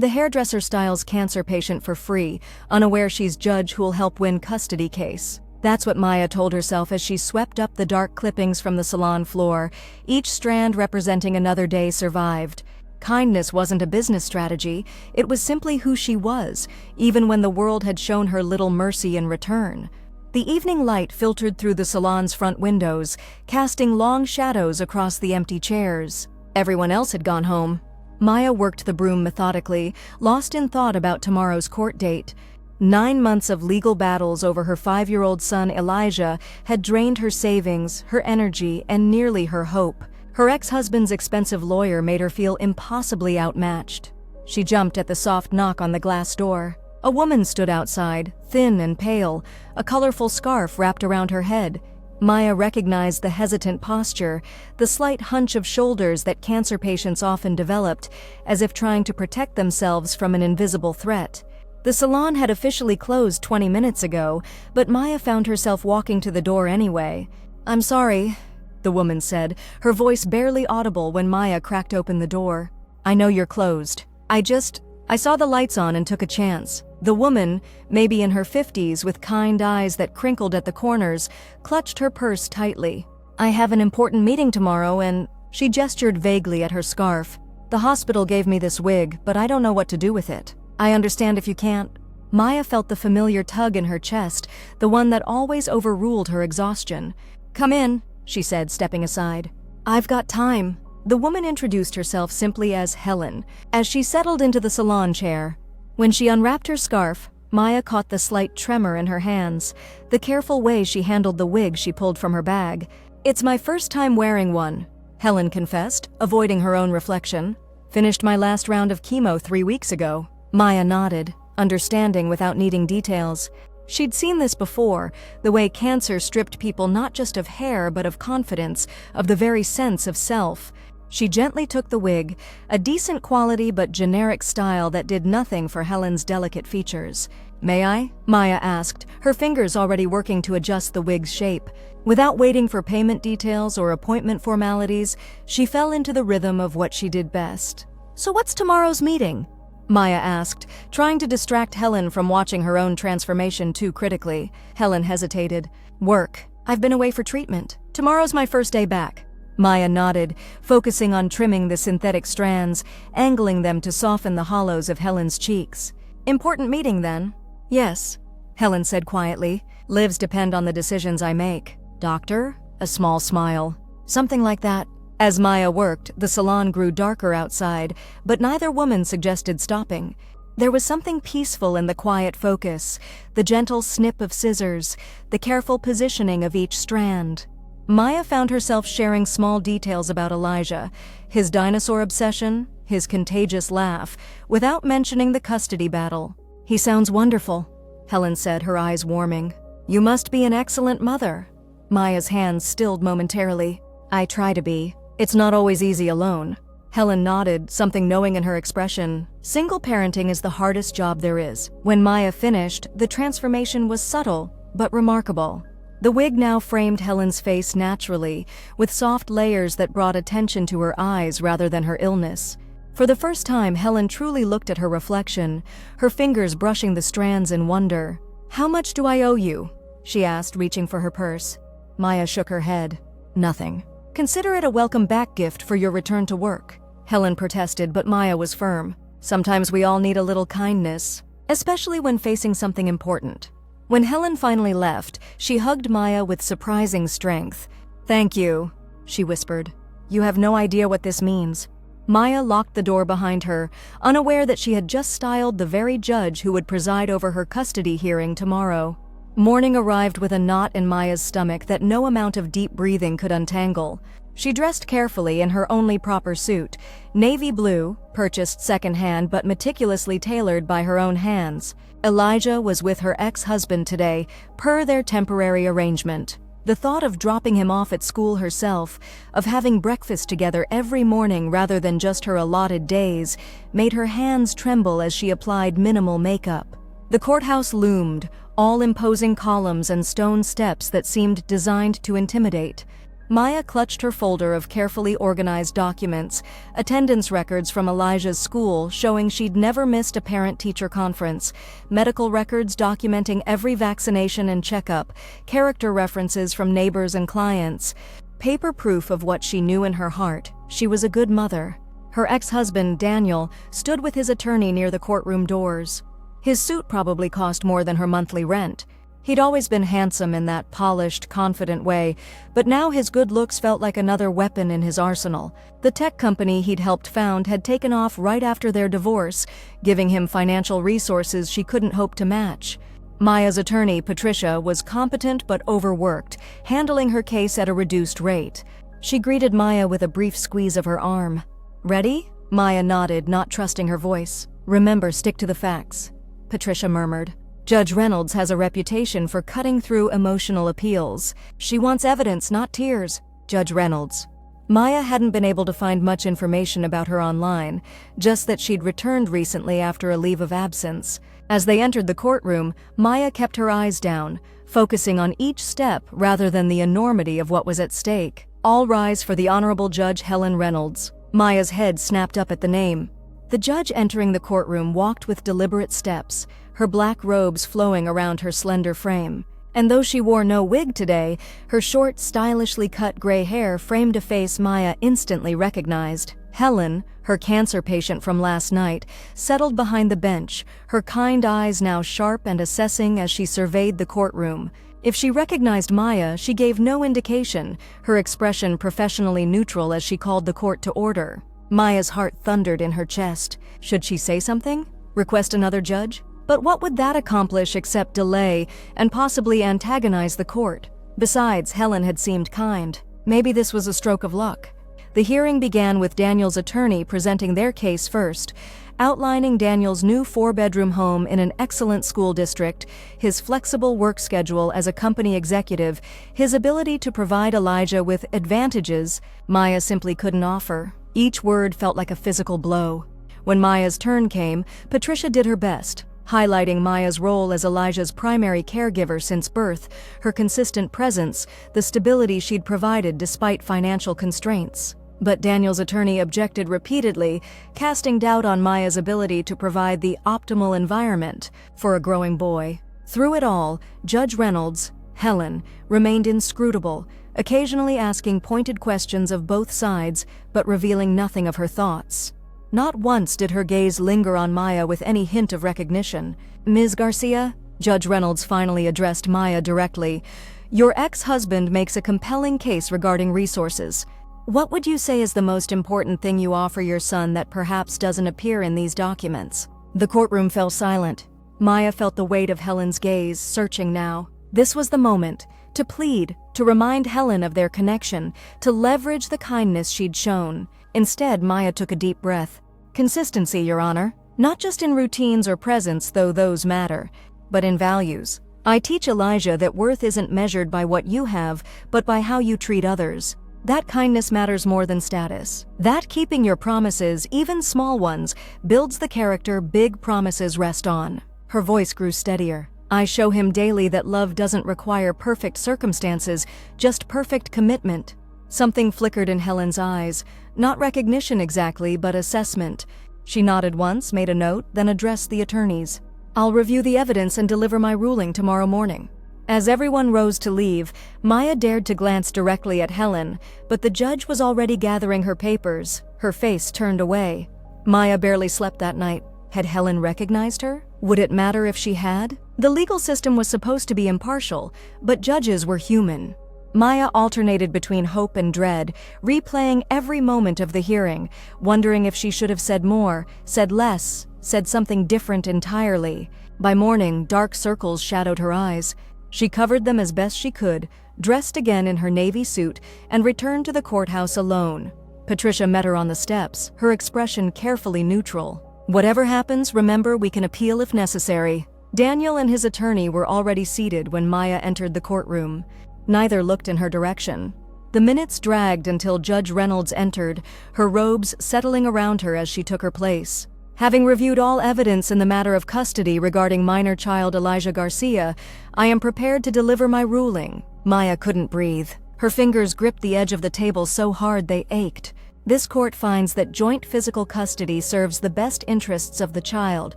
The hairdresser styles cancer patient for free, unaware she's judge who'll help win custody case. That's what Maya told herself as she swept up the dark clippings from the salon floor, each strand representing another day survived. Kindness wasn't a business strategy, it was simply who she was, even when the world had shown her little mercy in return. The evening light filtered through the salon's front windows, casting long shadows across the empty chairs. Everyone else had gone home. Maya worked the broom methodically, lost in thought about tomorrow's court date. 9 months of legal battles over her 5-year-old son Elijah had drained her savings, her energy, and nearly her hope. Her ex-husband's expensive lawyer made her feel impossibly outmatched. She jumped at the soft knock on the glass door. A woman stood outside, thin and pale, a colorful scarf wrapped around her head. Maya recognized the hesitant posture, the slight hunch of shoulders that cancer patients often developed, as if trying to protect themselves from an invisible threat. The salon had officially closed 20 minutes ago, but Maya found herself walking to the door anyway. "I'm sorry," the woman said, her voice barely audible when Maya cracked open the door. "I know you're closed. I saw the lights on and took a chance." The woman, maybe in her 50s with kind eyes that crinkled at the corners, clutched her purse tightly. "I have an important meeting tomorrow and—" She gestured vaguely at her scarf. "The hospital gave me this wig, but I don't know what to do with it. I understand if you can't." Maya felt the familiar tug in her chest, the one that always overruled her exhaustion. "Come in," she said, stepping aside. "I've got time." The woman introduced herself simply as Helen, as she settled into the salon chair. When she unwrapped her scarf, Maya caught the slight tremor in her hands, the careful way she handled the wig she pulled from her bag. "It's my first time wearing one," Helen confessed, avoiding her own reflection. "Finished my last round of chemo 3 weeks ago." Maya nodded, understanding without needing details. She'd seen this before, the way cancer stripped people not just of hair but of confidence, of the very sense of self. She gently took the wig, a decent quality but generic style that did nothing for Helen's delicate features. "May I?" Maya asked, her fingers already working to adjust the wig's shape. Without waiting for payment details or appointment formalities, she fell into the rhythm of what she did best. "So what's tomorrow's meeting?" Maya asked, trying to distract Helen from watching her own transformation too critically. Helen hesitated. "Work. I've been away for treatment. Tomorrow's my first day back." Maya nodded, focusing on trimming the synthetic strands, angling them to soften the hollows of Helen's cheeks. "Important meeting, then?" "Yes," Helen said quietly. "Lives depend on the decisions I make." "Doctor?" A small smile. "Something like that." As Maya worked, the salon grew darker outside, but neither woman suggested stopping. There was something peaceful in the quiet focus, the gentle snip of scissors, the careful positioning of each strand. Maya found herself sharing small details about Elijah, his dinosaur obsession, his contagious laugh, without mentioning the custody battle. "He sounds wonderful," Helen said, her eyes warming. "You must be an excellent mother." Maya's hands stilled momentarily. "I try to be. It's not always easy alone." Helen nodded, something knowing in her expression. Single parenting is the hardest job there is. When Maya finished, the transformation was subtle, but remarkable. The wig now framed Helen's face naturally, with soft layers that brought attention to her eyes rather than her illness. For the first time, Helen truly looked at her reflection, her fingers brushing the strands in wonder. "How much do I owe you?" she asked, reaching for her purse. Maya shook her head. "Nothing." "Consider it a welcome-back gift for your return to work." Helen protested, but Maya was firm. "Sometimes we all need a little kindness, especially when facing something important." When Helen finally left, she hugged Maya with surprising strength. "Thank you," she whispered. "You have no idea what this means." Maya locked the door behind her, unaware that she had just styled the very judge who would preside over her custody hearing tomorrow. Morning arrived with a knot in Maya's stomach that no amount of deep breathing could untangle. She dressed carefully in her only proper suit, navy blue, purchased secondhand but meticulously tailored by her own hands. Elijah was with her ex-husband today, per their temporary arrangement. The thought of dropping him off at school herself, of having breakfast together every morning rather than just her allotted days, made her hands tremble as she applied minimal makeup. The courthouse loomed, all imposing columns and stone steps that seemed designed to intimidate. Maya clutched her folder of carefully organized documents, attendance records from Elijah's school showing she'd never missed a parent-teacher conference, medical records documenting every vaccination and checkup, character references from neighbors and clients, paper proof of what she knew in her heart: she was a good mother. Her ex-husband, Daniel, stood with his attorney near the courtroom doors. His suit probably cost more than her monthly rent. He'd always been handsome in that polished, confident way, but now his good looks felt like another weapon in his arsenal. The tech company he'd helped found had taken off right after their divorce, giving him financial resources she couldn't hope to match. Maya's attorney, Patricia, was competent but overworked, handling her case at a reduced rate. She greeted Maya with a brief squeeze of her arm. "Ready?" Maya nodded, not trusting her voice. "Remember, stick to the facts," Patricia murmured. "Judge Reynolds has a reputation for cutting through emotional appeals. She wants evidence, not tears." Judge Reynolds. Maya hadn't been able to find much information about her online, just that she'd returned recently after a leave of absence. As they entered the courtroom, Maya kept her eyes down, focusing on each step rather than the enormity of what was at stake. "All rise for the Honorable Judge Helen Reynolds." Maya's head snapped up at the name. The judge entering the courtroom walked with deliberate steps, her black robes flowing around her slender frame. And though she wore no wig today, her short, stylishly cut gray hair framed a face Maya instantly recognized. Helen, her cancer patient from last night, settled behind the bench, her kind eyes now sharp and assessing as she surveyed the courtroom. If she recognized Maya, she gave no indication, her expression professionally neutral as she called the court to order. Maya's heart thundered in her chest. Should she say something? Request another judge? But what would that accomplish except delay and possibly antagonize the court? Besides, Helen had seemed kind. Maybe this was a stroke of luck. The hearing began with Daniel's attorney presenting their case first, outlining Daniel's new 4-bedroom home in an excellent school district, his flexible work schedule as a company executive, his ability to provide Elijah with advantages Maya simply couldn't offer. Each word felt like a physical blow. When Maya's turn came, Patricia did her best, highlighting Maya's role as Elijah's primary caregiver since birth, her consistent presence, the stability she'd provided despite financial constraints. But Daniel's attorney objected repeatedly, casting doubt on Maya's ability to provide the optimal environment for a growing boy. Through it all, Judge Reynolds, Helen, remained inscrutable, occasionally asking pointed questions of both sides, but revealing nothing of her thoughts. Not once did her gaze linger on Maya with any hint of recognition. "Ms. Garcia," Judge Reynolds finally addressed Maya directly, "your ex-husband makes a compelling case regarding resources. What would you say is the most important thing you offer your son that perhaps doesn't appear in these documents?" The courtroom fell silent. Maya felt the weight of Helen's gaze, searching now. This was the moment, to plead, to remind Helen of their connection, to leverage the kindness she'd shown. Instead, Maya took a deep breath. "Consistency, Your Honor. Not just in routines or presence, though those matter, but in values. I teach Elijah that worth isn't measured by what you have, but by how you treat others. That kindness matters more than status. That keeping your promises, even small ones, builds the character big promises rest on." Her voice grew steadier. "I show him daily that love doesn't require perfect circumstances, just perfect commitment." Something flickered in Helen's eyes. Not recognition exactly, but assessment. She nodded once, made a note, then addressed the attorneys. "I'll review the evidence and deliver my ruling tomorrow morning." As everyone rose to leave, Maya dared to glance directly at Helen, but the judge was already gathering her papers, her face turned away. Maya barely slept that night. Had Helen recognized her? Would it matter if she had? The legal system was supposed to be impartial, but judges were human. Maya alternated between hope and dread, replaying every moment of the hearing, wondering if she should have said more, said less, said something different entirely. By morning, dark circles shadowed her eyes. She covered them as best she could, dressed again in her navy suit, and returned to the courthouse alone. Patricia met her on the steps, her expression carefully neutral. "Whatever happens, remember we can appeal if necessary." Daniel and his attorney were already seated when Maya entered the courtroom. Neither looked in her direction. The minutes dragged until Judge Reynolds entered, her robes settling around her as she took her place. "Having reviewed all evidence in the matter of custody regarding minor child Elijah Garcia, I am prepared to deliver my ruling." Maya couldn't breathe. Her fingers gripped the edge of the table so hard they ached. This court finds that joint physical custody serves the best interests of the child,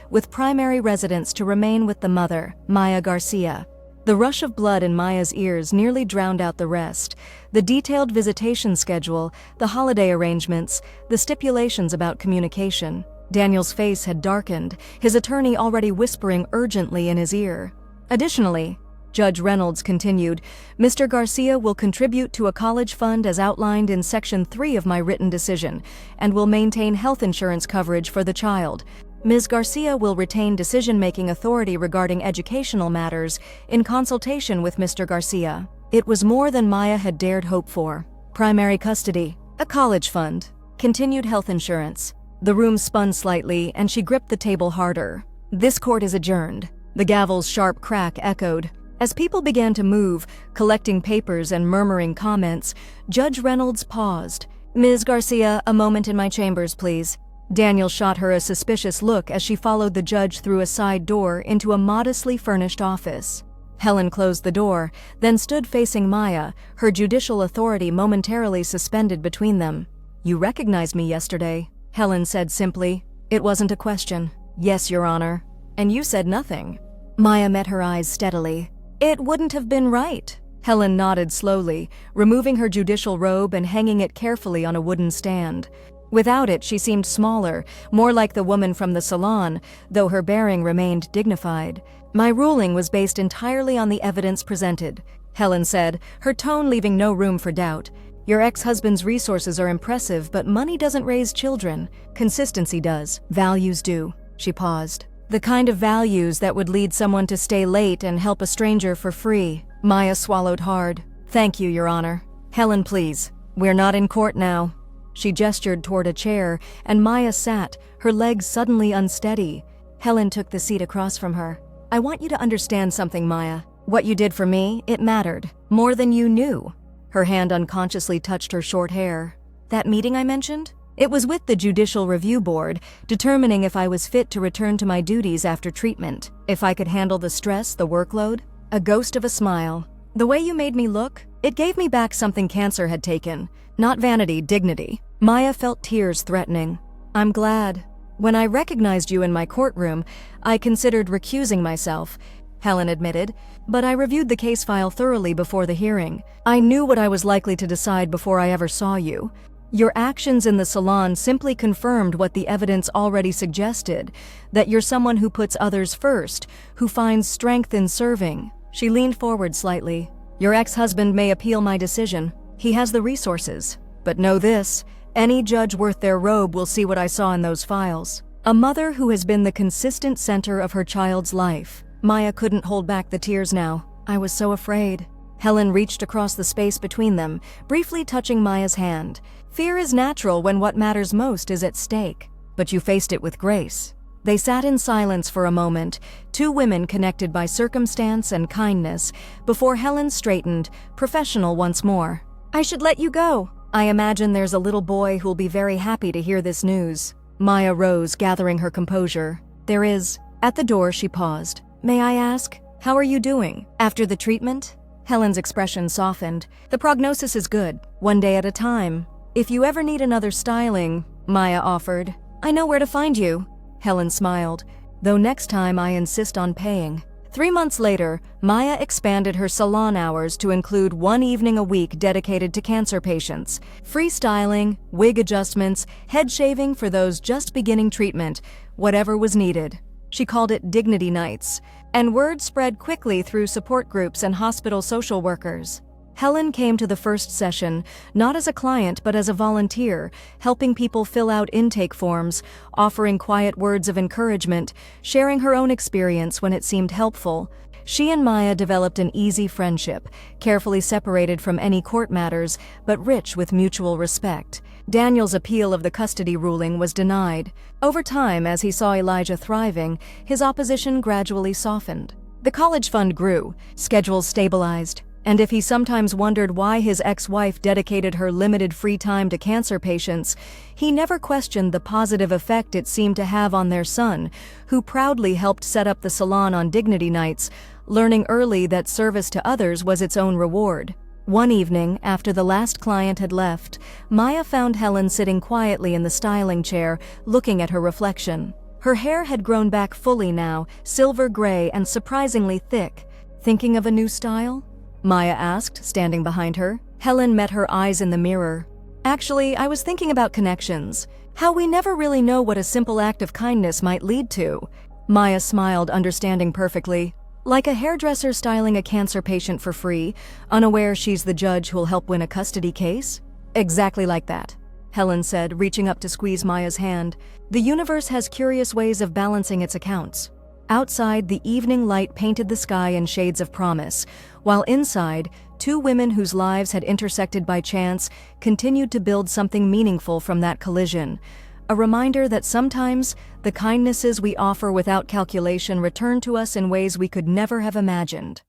with primary residence to remain with the mother, Maya Garcia. The rush of blood in Maya's ears nearly drowned out the rest. The detailed visitation schedule, the holiday arrangements, the stipulations about communication. Daniel's face had darkened, his attorney already whispering urgently in his ear. Additionally, Judge Reynolds continued, Mr. Garcia will contribute to a college fund as outlined in Section 3 of my written decision, and will maintain health insurance coverage for the child. Ms. Garcia will retain decision-making authority regarding educational matters in consultation with Mr. Garcia. It was more than Maya had dared hope for. Primary custody, a college fund, continued health insurance. The room spun slightly, and she gripped the table harder. This court is adjourned. The gavel's sharp crack echoed. As people began to move, collecting papers and murmuring comments, Judge Reynolds paused. Ms. Garcia, a moment in my chambers, please. Daniel shot her a suspicious look as she followed the judge through a side door into a modestly furnished office. Helen closed the door, then stood facing Maya, her judicial authority momentarily suspended between them. You recognized me yesterday, Helen said simply. It wasn't a question. Yes, Your Honor. And you said nothing. Maya met her eyes steadily. It wouldn't have been right. Helen nodded slowly, removing her judicial robe and hanging it carefully on a wooden stand. Without it, she seemed smaller, more like the woman from the salon, though her bearing remained dignified. My ruling was based entirely on the evidence presented, Helen said, her tone leaving no room for doubt. Your ex-husband's resources are impressive, but money doesn't raise children. Consistency does. Values do. She paused. The kind of values that would lead someone to stay late and help a stranger for free. Maya swallowed hard. Thank you, Your Honor. Helen, please. We're not in court now. She gestured toward a chair, and Maya sat, her legs suddenly unsteady. Helen took the seat across from her. I want you to understand something, Maya. What you did for me, it mattered. More than you knew. Her hand unconsciously touched her short hair. That meeting I mentioned? It was with the Judicial Review Board, determining if I was fit to return to my duties after treatment, if I could handle the stress, the workload. A ghost of a smile. The way you made me look, it gave me back something cancer had taken. Not vanity, dignity. Maya felt tears threatening. I'm glad. When I recognized you in my courtroom, I considered recusing myself, Helen admitted, but I reviewed the case file thoroughly before the hearing. I knew what I was likely to decide before I ever saw you. Your actions in the salon simply confirmed what the evidence already suggested, that you're someone who puts others first, who finds strength in serving. She leaned forward slightly. Your ex-husband may appeal my decision. He has the resources. But know this, any judge worth their robe will see what I saw in those files. A mother who has been the consistent center of her child's life. Maya couldn't hold back the tears now. I was so afraid. Helen reached across the space between them, briefly touching Maya's hand. Fear is natural when what matters most is at stake. But you faced it with grace. They sat in silence for a moment, two women connected by circumstance and kindness, before Helen straightened, professional once more. I should let you go. I imagine there's a little boy who'll be very happy to hear this news. Maya rose, gathering her composure. There is. At the door, she paused. May I ask, how are you doing? After the treatment? Helen's expression softened. The prognosis is good, one day at a time. If you ever need another styling, Maya offered. I know where to find you. Helen smiled. Though next time I insist on paying. 3 months later, Maya expanded her salon hours to include one evening a week dedicated to cancer patients. Free styling, wig adjustments, head shaving for those just beginning treatment, whatever was needed. She called it Dignity Nights, and word spread quickly through support groups and hospital social workers. Helen came to the first session, not as a client but as a volunteer, helping people fill out intake forms, offering quiet words of encouragement, sharing her own experience when it seemed helpful. She and Maya developed an easy friendship, carefully separated from any court matters, but rich with mutual respect. Daniel's appeal of the custody ruling was denied. Over time, as he saw Elijah thriving, his opposition gradually softened. The college fund grew, schedules stabilized, and if he sometimes wondered why his ex-wife dedicated her limited free time to cancer patients, he never questioned the positive effect it seemed to have on their son, who proudly helped set up the salon on Dignity Nights, learning early that service to others was its own reward. One evening, after the last client had left, Maya found Helen sitting quietly in the styling chair, looking at her reflection. Her hair had grown back fully now, silver gray and surprisingly thick. "Thinking of a new style?" Maya asked, standing behind her. Helen met her eyes in the mirror. "Actually, I was thinking about connections. How we never really know what a simple act of kindness might lead to." Maya smiled, understanding perfectly. Like a hairdresser styling a cancer patient for free, unaware she's the judge who'll help win a custody case? Exactly like that, Helen said, reaching up to squeeze Maya's hand. The universe has curious ways of balancing its accounts. Outside, the evening light painted the sky in shades of promise, while inside, two women whose lives had intersected by chance continued to build something meaningful from that collision. A reminder that sometimes the kindnesses we offer without calculation return to us in ways we could never have imagined.